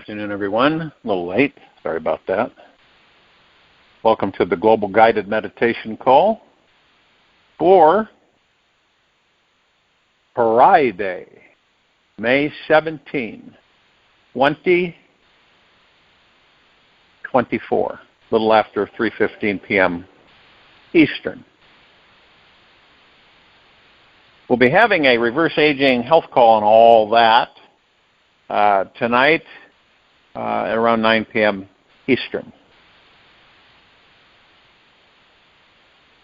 afternoon, everyone. A little late. Sorry about that. Welcome to the Global Guided Meditation Call for Friday, May 17, 2024, a little after 3:15 p.m. Eastern. We'll be having a reverse aging health call and all that tonight at around 9 p.m. Eastern.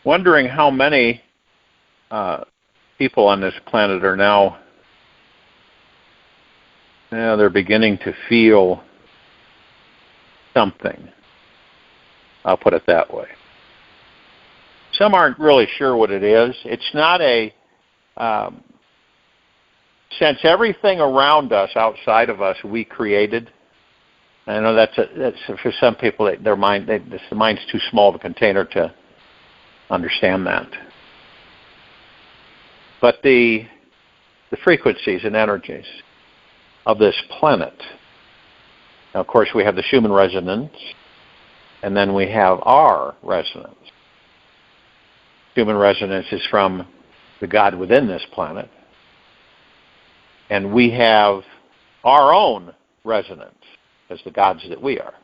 Wondering how many people on this planet are now, they're beginning to feel something. I'll put it that way. Some aren't really sure what it is. It's not a since everything around us, outside of us, we created. I know that's for some people, the mind's too small of a container to understand that. But the frequencies and energies of this planet. Now, of course, we have the Schumann resonance, and then we have our resonance. Schumann resonance is from the God within this planet. And we have our own resonance as the gods that we are,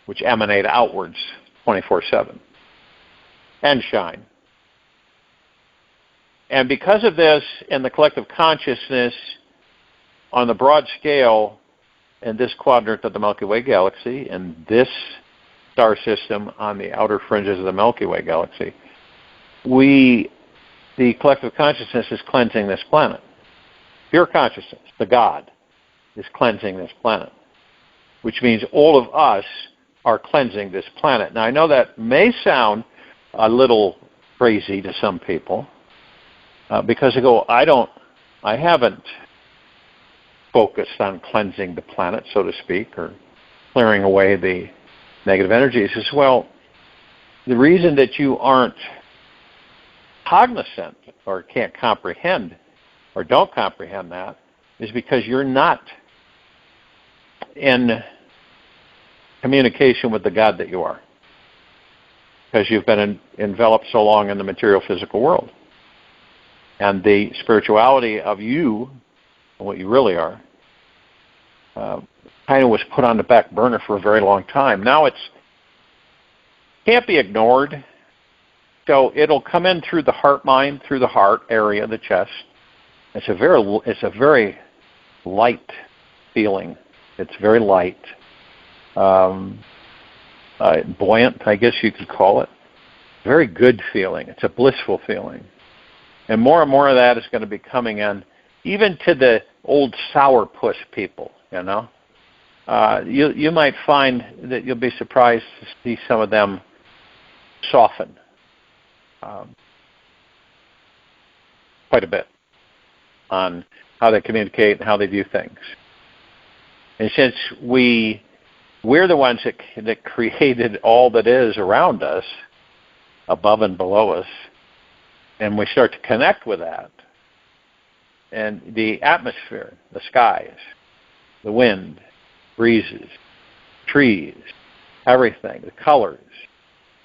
which emanate outwards 24/7 and shine. And because of this, in the collective consciousness, on the broad scale, in this quadrant of the Milky Way galaxy, in this star system on the outer fringes of the Milky Way galaxy, the collective consciousness is cleansing this planet. Pure consciousness, the God, is cleansing this planet, which means all of us are cleansing this planet. Now, I know that may sound a little crazy to some people because they go, I haven't focused on cleansing the planet, so to speak, or clearing away the negative energies. As well, the reason that you aren't cognizant or can't comprehend or don't comprehend that is because you're not in communication with the God that you are, because you've been enveloped so long in the material physical world. And the spirituality of you, and what you really are, kind of was put on the back burner for a very long time. Now can't be ignored. So it'll come in through the heart mind, through the heart area, the chest. It's a very light feeling. It's very light, buoyant, I guess you could call it. Very good feeling. It's a blissful feeling. And more of that is going to be coming in, even to the old sourpuss people, You might find that you'll be surprised to see some of them soften quite a bit on how they communicate and how they view things. And since we're the ones that created all that is around us, above and below us, and we start to connect with that, and the atmosphere, the skies, the wind, breezes, trees, everything, the colors,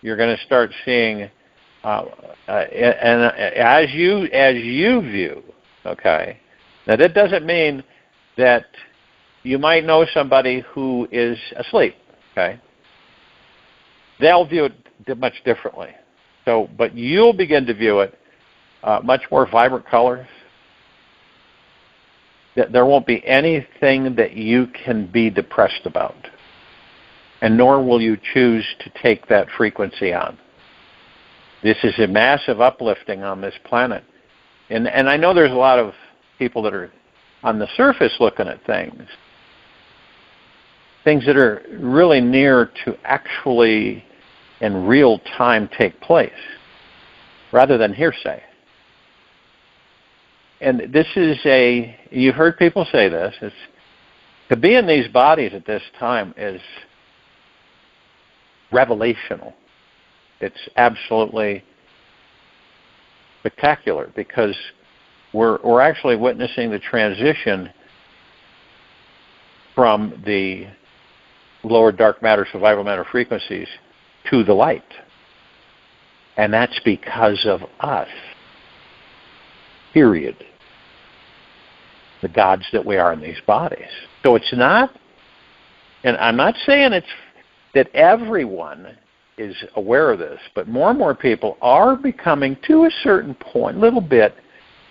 you're going to start seeing, and as you view, okay. Now that doesn't mean that you might know somebody who is asleep, okay. They'll view it much differently. So, but you'll begin to view it much more vibrant colors. There won't be anything that you can be depressed about, and nor will you choose to take that frequency on. This is a massive uplifting on this planet. And I know there's a lot of people that are on the surface looking at things that are really near to actually in real time take place, rather than hearsay. And this is you've heard people say this, to be in these bodies at this time is revelational. It's absolutely spectacular because we're actually witnessing the transition from the lower dark matter, survival matter frequencies to the light. And that's because of us. Period. The gods that we are in these bodies. So it's not, and I'm not saying it's that everyone is aware of this, but more and more people are becoming, to a certain point, a little bit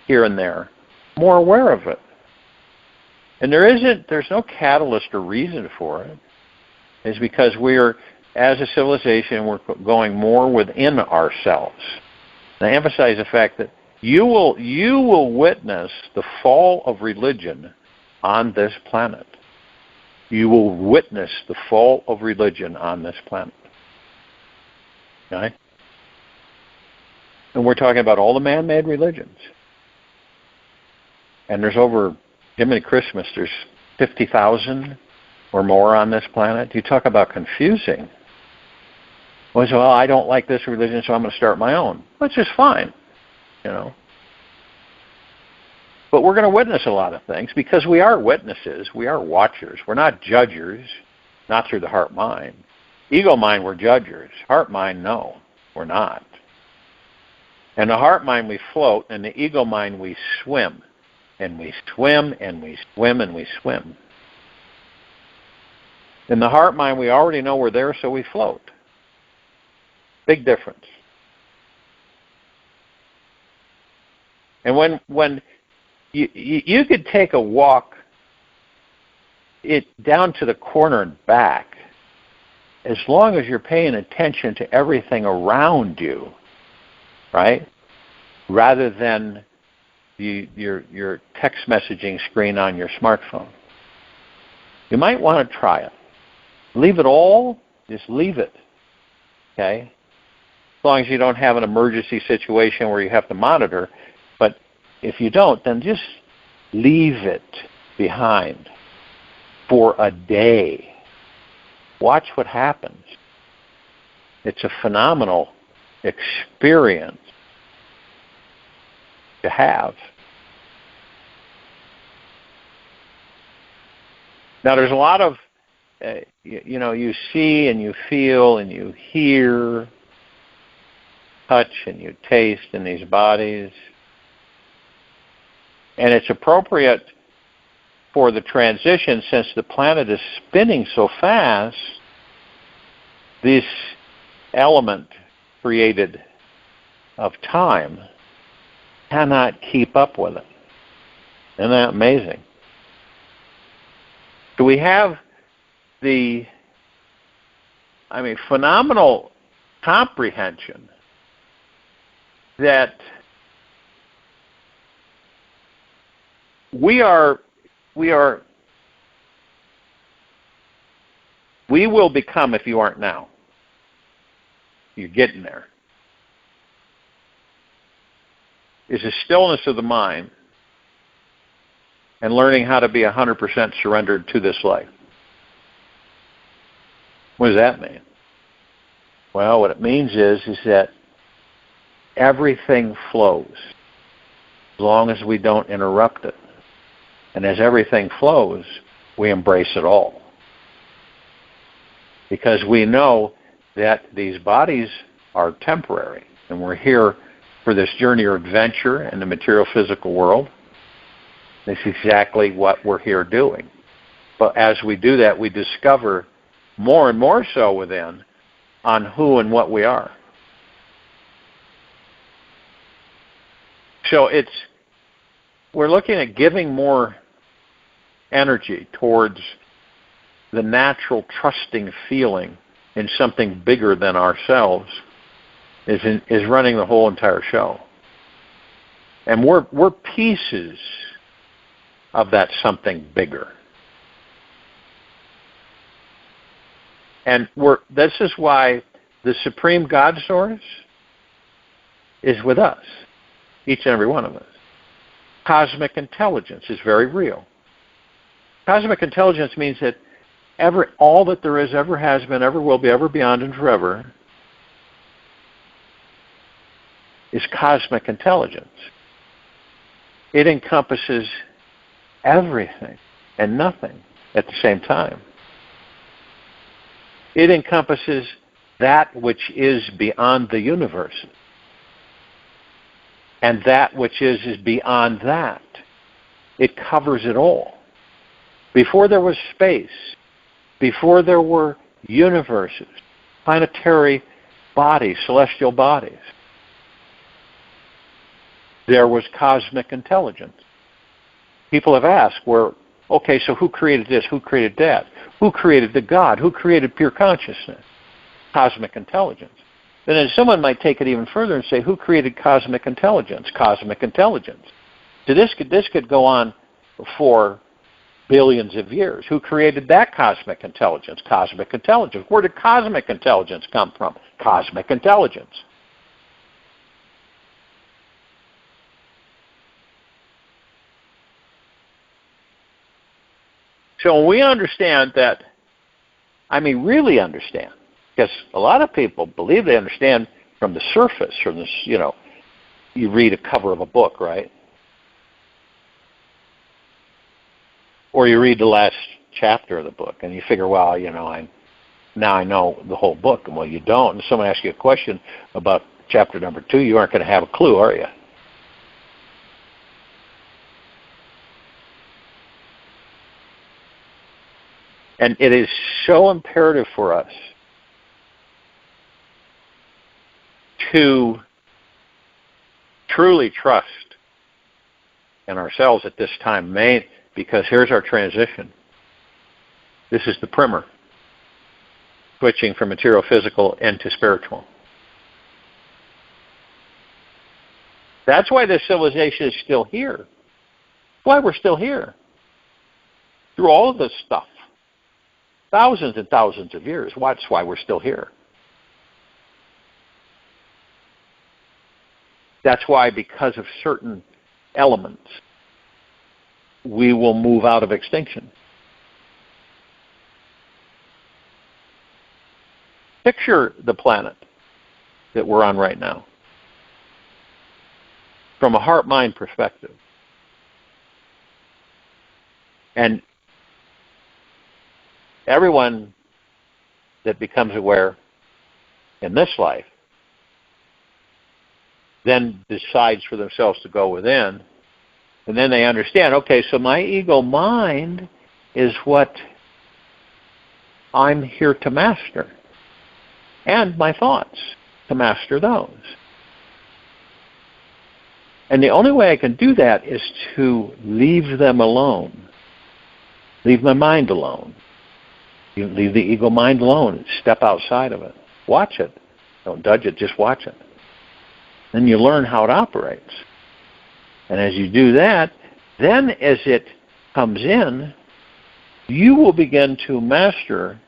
here and there, more aware of it. And there's no catalyst or reason for it. It's because we're, as a civilization, we're going more within ourselves. And I emphasize the fact that you will witness the fall of religion on this planet. You will witness the fall of religion on this planet. Okay? And we're talking about all the man-made religions. And there's over, Jiminy Christmas, there's 50,000 or more on this planet. You talk about confusing. Well, I don't like this religion, so I'm going to start my own. Which is fine, you know. But we're going to witness a lot of things because we are witnesses. We are watchers. We're not judgers, not through the heart-mind. Ego-mind, we're judgers. Heart-mind, no, we're not. In the heart-mind, we float. In the ego-mind, we swim. And we swim, and we swim, and we swim. In the heart-mind, we already know we're there, so we float. Big difference. And when you could take a walk down to the corner and back, as long as you're paying attention to everything around you, right? Rather than your text messaging screen on your smartphone. You might want to try it. Leave it all, just leave it, okay? As long as you don't have an emergency situation where you have to monitor. But if you don't, then just leave it behind for a day. Watch what happens. It's a phenomenal experience to have. Now, there's a lot of, you see and you feel and you hear, touch and you taste in these bodies. And it's appropriate for the transition, since the planet is spinning so fast, this element created of time cannot keep up with it. Isn't that amazing? So we have the, phenomenal comprehension that we will become if you aren't now. You're getting there. Is a stillness of the mind and learning how to be 100% surrendered to this life. What does that mean? Well, what it means is that everything flows as long as we don't interrupt it. And as everything flows, we embrace it all. Because we know that these bodies are temporary, and we're here for this journey or adventure in the material physical world. That's exactly what we're here doing. But as we do that, we discover more and more so within on who and what we are. So we're looking at giving more energy towards the natural trusting feeling in something bigger than ourselves is running the whole entire show. And we're pieces of that something bigger. And this is why the Supreme God Source is with us, each and every one of us. Cosmic intelligence is very real. Cosmic intelligence means that all that there is, ever has been, ever will be, ever beyond, and forever is cosmic intelligence. It encompasses everything and nothing. at the same time. It encompasses that which is beyond the universe, and that which is beyond that. It covers it all. Before there was space, before there were universes, planetary bodies, celestial bodies, there was cosmic intelligence. People have asked, okay, so who created this? Who created that? Who created the God? Who created pure consciousness? Cosmic intelligence. Then someone might take it even further and say, who created cosmic intelligence? Cosmic intelligence. So this could go on for billions of years. Who created that cosmic intelligence? Cosmic intelligence. Where did cosmic intelligence come from? Cosmic intelligence. So when we understand that, really understand, because a lot of people believe they understand from the surface, from this, you read a cover of a book, right? Or you read the last chapter of the book, and you figure, well, now I know the whole book. And well, you don't. And someone asks you a question about chapter number 2, you aren't going to have a clue, are you? And it is so imperative for us to truly trust in ourselves at this time, because here's our transition. This is the primer, switching from material, physical, into spiritual. That's why this civilization is still here. That's why we're still here. Through all of this stuff. Thousands and thousands of years. That's why we're still here. That's why, because of certain elements, we will move out of extinction. Picture the planet that we're on right now from a heart-mind perspective. And everyone that becomes aware in this life then decides for themselves to go within, and then they understand, okay, so my ego mind is what I'm here to master, and my thoughts, to master those. And the only way I can do that is to leave them alone. Leave my mind alone. You leave the ego mind alone. Step outside of it. Watch it. Don't judge it, just watch it. Then you learn how it operates. And as you do that, then as it comes in, you will begin to master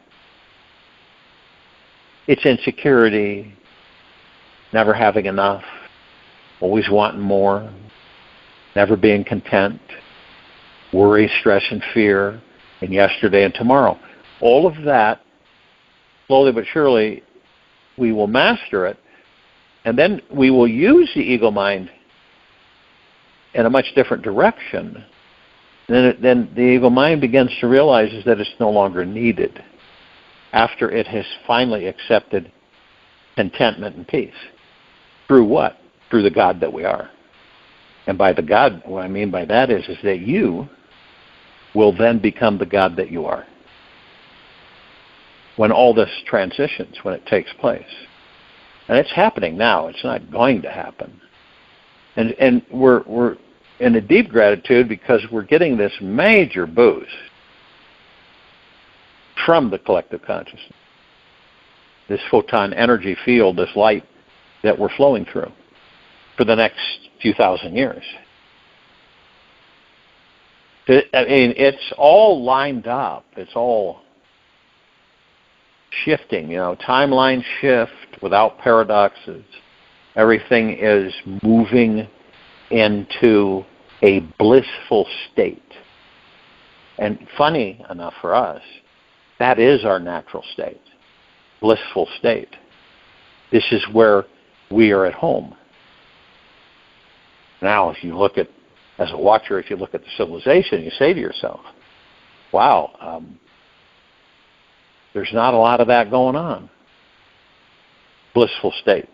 its insecurity, never having enough, always wanting more, never being content, worry, stress, and fear, and yesterday and tomorrow. All of that, slowly but surely, we will master it, and then we will use the ego mind in a much different direction. Then the ego mind begins to realize that it's no longer needed after it has finally accepted contentment and peace. Through what? Through the God that we are. And by the God, what I mean by that is that you will then become the God that you are. When all this transitions, when it takes place. And it's happening now. It's not going to happen. And we're in a deep gratitude because we're getting this major boost from the collective consciousness. This photon energy field, this light that we're flowing through for the next few thousand years. It's all lined up. It's all shifting, timeline shift without paradoxes. Everything is moving into a blissful state. And funny enough for us, that is our natural state, blissful state. This is where we are at home. Now, if you look at, as a watcher, if you look at the civilization, you say to yourself, wow, there's not a lot of that going on. Blissful state.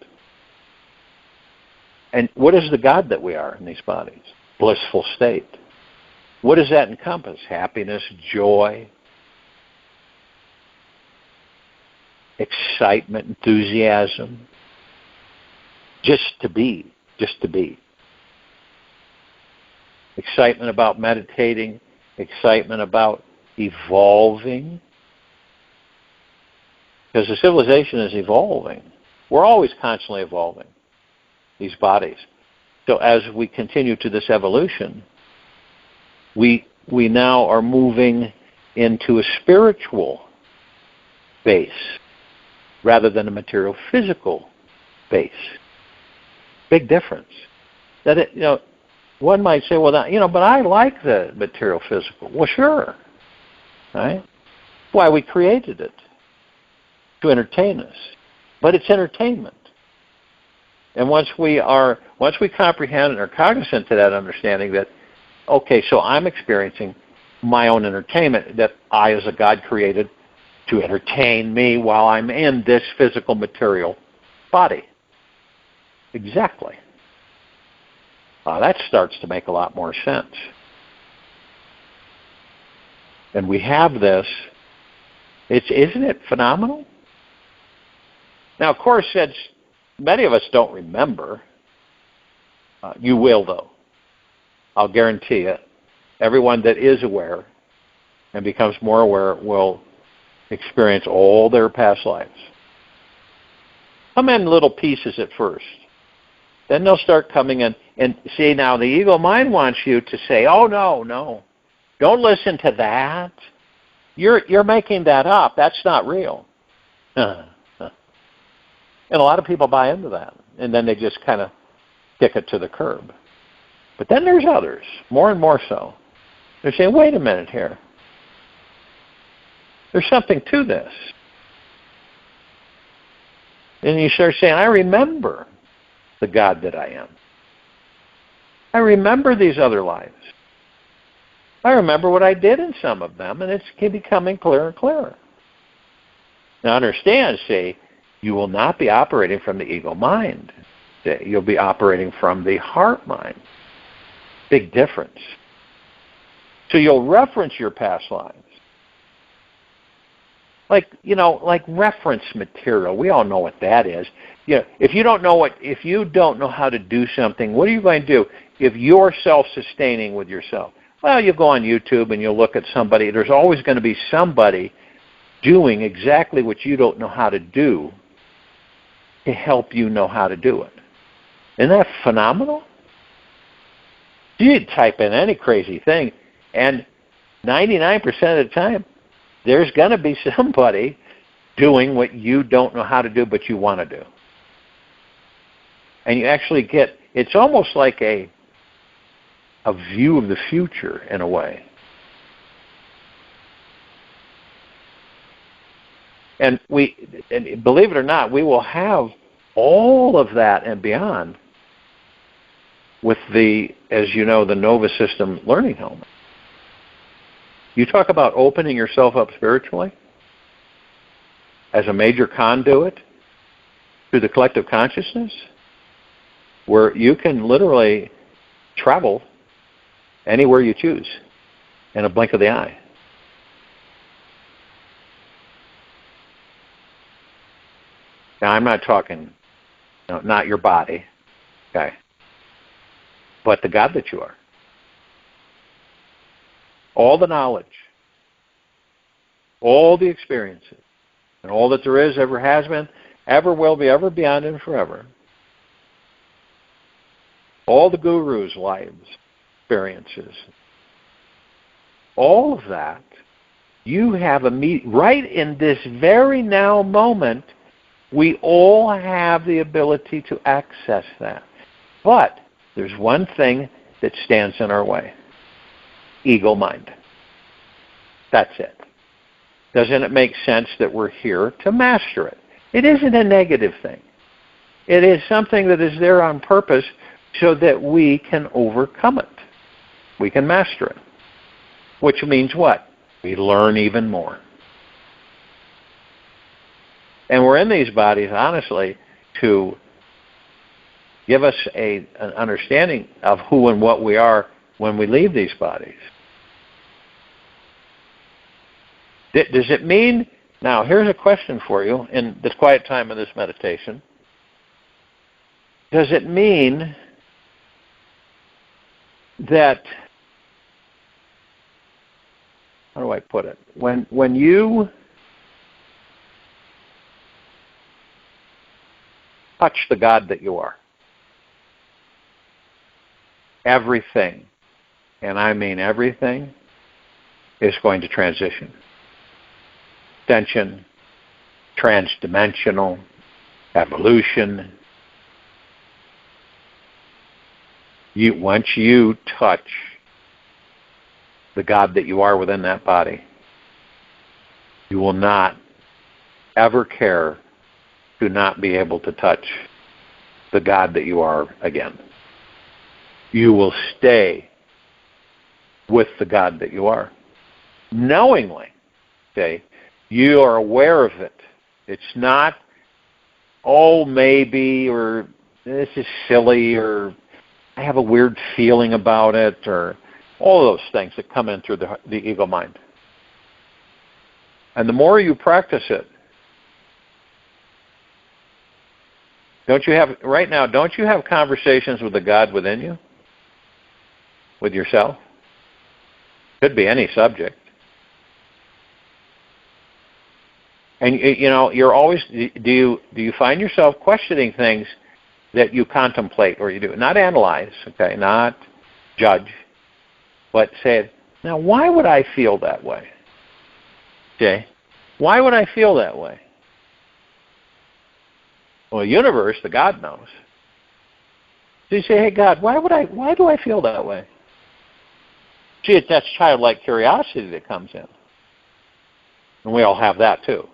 And what is the God that we are in these bodies? Blissful state. What does that encompass? Happiness, joy, excitement, enthusiasm. Just to be. Excitement about meditating, excitement about evolving. Because the civilization is evolving. We're always constantly evolving, these bodies. So as we continue to this evolution, we now are moving into a spiritual base rather than a material physical base. Big difference. That it, one might say, well, but I like the material physical. Well, sure, right? Why we created it, to entertain us. But it's entertainment. And once we comprehend and are cognizant to that understanding that, okay, so I'm experiencing my own entertainment that I as a God created to entertain me while I'm in this physical material body. Exactly. That starts to make a lot more sense. And we have this. Isn't it phenomenal? Now, of course, many of us don't remember. You will, though. I'll guarantee it. Everyone that is aware and becomes more aware will experience all their past lives. Come in little pieces at first. Then they'll start coming in. And see, now the ego mind wants you to say, oh, no. Don't listen to that. You're making that up. That's not real. And a lot of people buy into that. And then they just kind of kick it to the curb. But then there's others, more and more so. They're saying, wait a minute here. There's something to this. And you start saying, I remember the God that I am. I remember these other lives. I remember what I did in some of them, and it's becoming clearer and clearer. Now understand, see, you will not be operating from the ego mind. You'll be operating from the heart mind. Big difference. So you'll reference your past lives. Like reference material. We all know what that is. If you don't know how to do something, what are you going to do? If you're self-sustaining with yourself, well, you go on YouTube and you'll look at somebody. There's always going to be somebody doing exactly what you don't know how to do to help you know how to do it. Isn't that phenomenal? You type in any crazy thing, and 99% of the time, there's going to be somebody doing what you don't know how to do, but you want to do. And you actually it's almost like a view of the future in a way. And believe it or not, we will have all of that and beyond with as you know, the Nova System learning helmet. You talk about opening yourself up spiritually as a major conduit to the collective consciousness, where you can literally travel anywhere you choose in a blink of the eye. Now, I'm not talking, not your body, okay, but the God that you are. All the knowledge, all the experiences, and all that there is, ever has been, ever will be, ever beyond, and forever. All the gurus' lives, experiences, all of that, you have right in this very now moment, we all have the ability to access that. But there's one thing that stands in our way. Ego mind. That's it. Doesn't it make sense that we're here to master it? It isn't a negative thing. It is something that is there on purpose so that we can overcome it. We can master it. Which means what? we learn even more. And we're in these bodies, honestly, to give us an understanding of who and what we are when we leave these bodies. Does it mean, now here's a question for you in this quiet time of this meditation. Does it mean that, how do I put it? When you touch the God that you are, everything, and I mean everything, is going to transition. Extension, transdimensional, evolution. Once you touch the God that you are within that body, you will not ever care to not be able to touch the God that you are again. You will stay with the God that you are, knowingly. Okay, you are aware of it. It's not, oh, maybe, or this is silly, or I have a weird feeling about it, or all those things that come in through the ego mind. And the more you practice it, don't you have conversations with the God within you? With yourself? Could be any subject. And you're always, do you find yourself questioning things that you contemplate or you do? Not analyze, okay, not judge, but say, now why would I feel that way? Okay? Why would I feel that way? Well, the universe, the God knows. So you say, hey God, why do I feel that way? See, that's childlike curiosity that comes in. And we all have that too.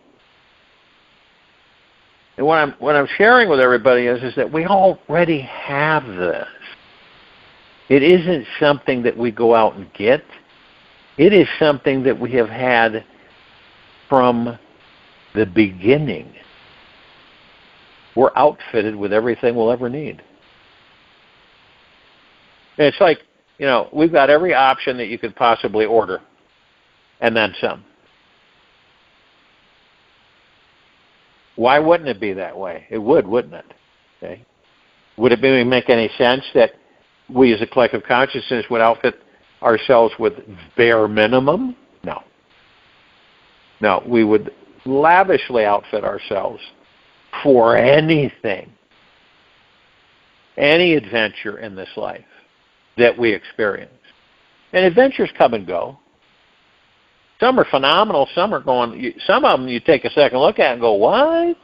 And what I'm sharing with everybody is that we already have this. It isn't something that we go out and get. It is something that we have had from the beginning. We're outfitted with everything we'll ever need. And it's like, we've got every option that you could possibly order, and then some. Why wouldn't it be that way? It would, wouldn't it? Okay. Would it make any sense that we as a collective consciousness would outfit ourselves with bare minimum? No. No, we would lavishly outfit ourselves for anything, any adventure in this life that we experience. And adventures come and go. Some are phenomenal, some of them you take a second look at and go, what?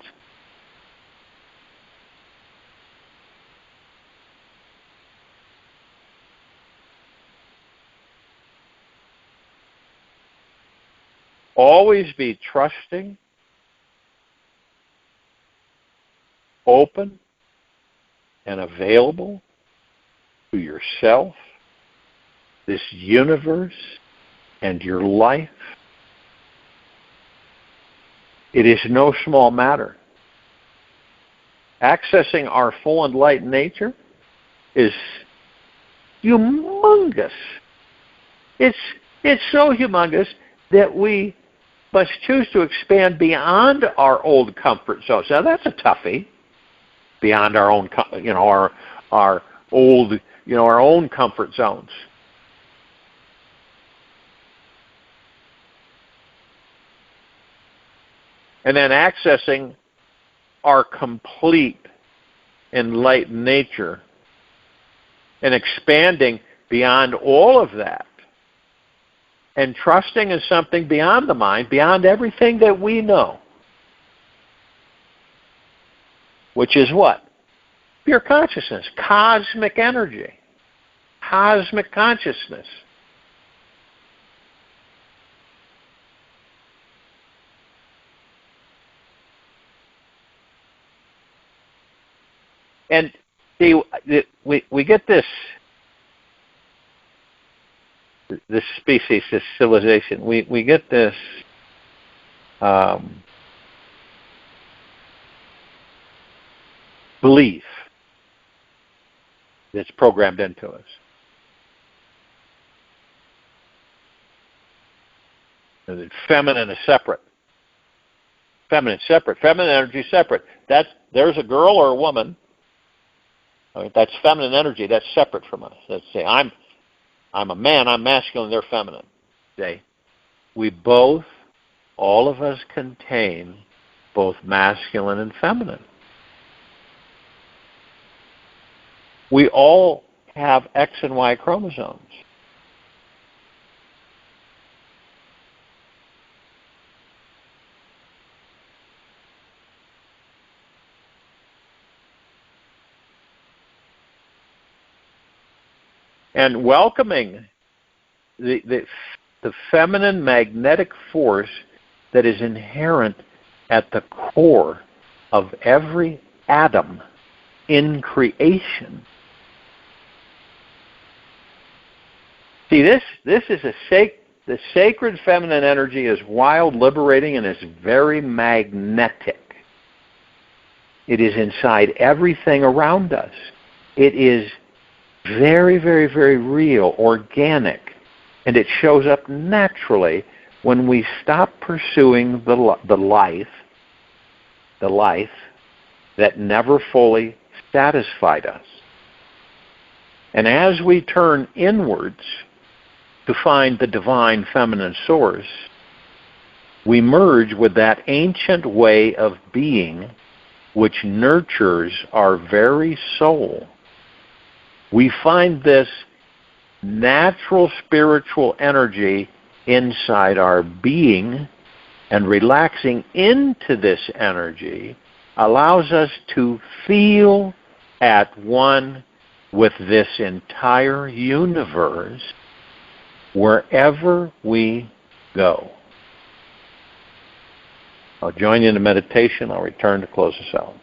Always be trusting, open, and available to yourself, this universe, and your life. It is no small matter. Accessing our full enlightened nature is humongous. It's so humongous that we must choose to expand beyond our old comfort zones. Now that's a toughie. Beyond our own, our old, our own comfort zones. And then accessing our complete enlightened nature and expanding beyond all of that. And trusting in something beyond the mind, beyond everything that we know. Which is what? Pure consciousness, cosmic energy, cosmic consciousness. And see, we get this this species, this civilization, we get this belief that's programmed into us. That feminine is separate. Feminine is separate. Feminine energy is separate. There's a girl or a woman. I mean, that's feminine energy. That's separate from us. Let's say I'm a man. I'm masculine. They're feminine. Okay. We both, all of us, contain both masculine and feminine. We all have X and Y chromosomes. And welcoming the feminine magnetic force that is inherent at the core of every atom in creation. See, this is the sacred feminine energy is wild, liberating, and it's very magnetic. It is inside everything around us. It is very, very, very real, organic, and it shows up naturally when we stop pursuing the life that never fully satisfied us. And as we turn inwards to find the divine feminine source, we merge with that ancient way of being which nurtures our very soul. We find this natural spiritual energy inside our being, and relaxing into this energy allows us to feel at one with this entire universe wherever we go. I'll join you in the meditation. I'll return to close us out.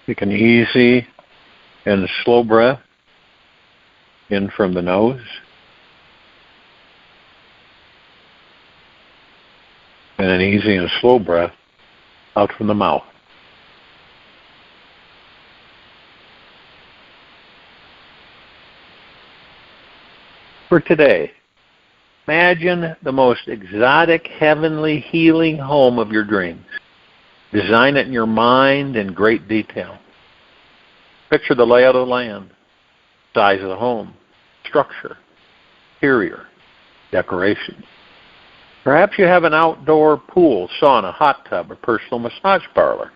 Take an easy and slow breath in from the nose. And an easy and slow breath out from the mouth. For today, imagine the most exotic, heavenly, healing home of your dreams. Design it in your mind in great detail. Picture the layout of the land, size of the home, structure, interior, decorations. Perhaps you have an outdoor pool, sauna, hot tub, or personal massage parlor.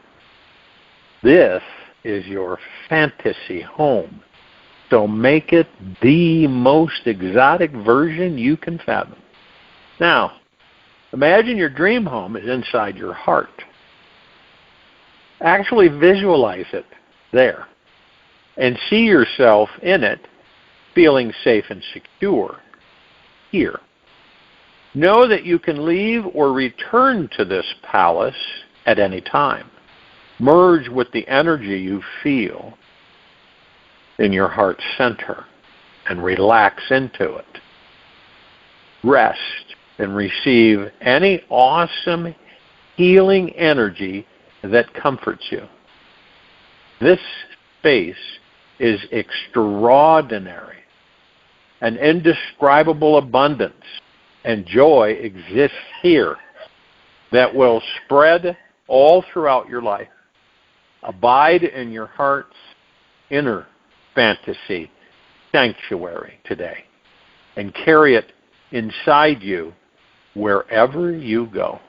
This is your fantasy home. So make it the most exotic version you can fathom. Now, imagine your dream home is inside your heart. Actually visualize it there and see yourself in it feeling safe and secure here. Know that you can leave or return to this palace at any time. Merge with the energy you feel in your heart center and relax into it. Rest and receive any awesome healing energy that comforts you. This space is extraordinary. An indescribable abundance and joy exists here that will spread all throughout your life. Abide in your heart's inner fantasy sanctuary today and carry it inside you wherever you go.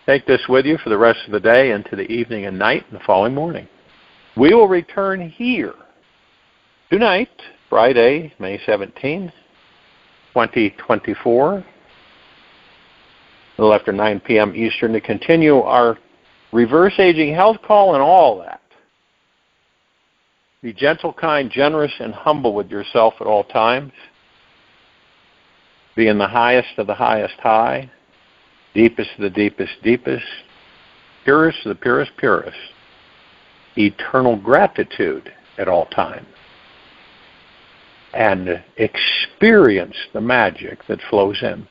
Take this with you for the rest of the day, into the evening and night and the following morning. We will return here tonight, Friday, May 17, 2024, a little after 9 p.m. Eastern, to continue our reverse aging health call and all that. Be gentle, kind, generous, and humble with yourself at all times. Be in the highest of the highest high, deepest of the deepest deepest, purest of the purest purest. Eternal gratitude at all times. And experience the magic that flows in.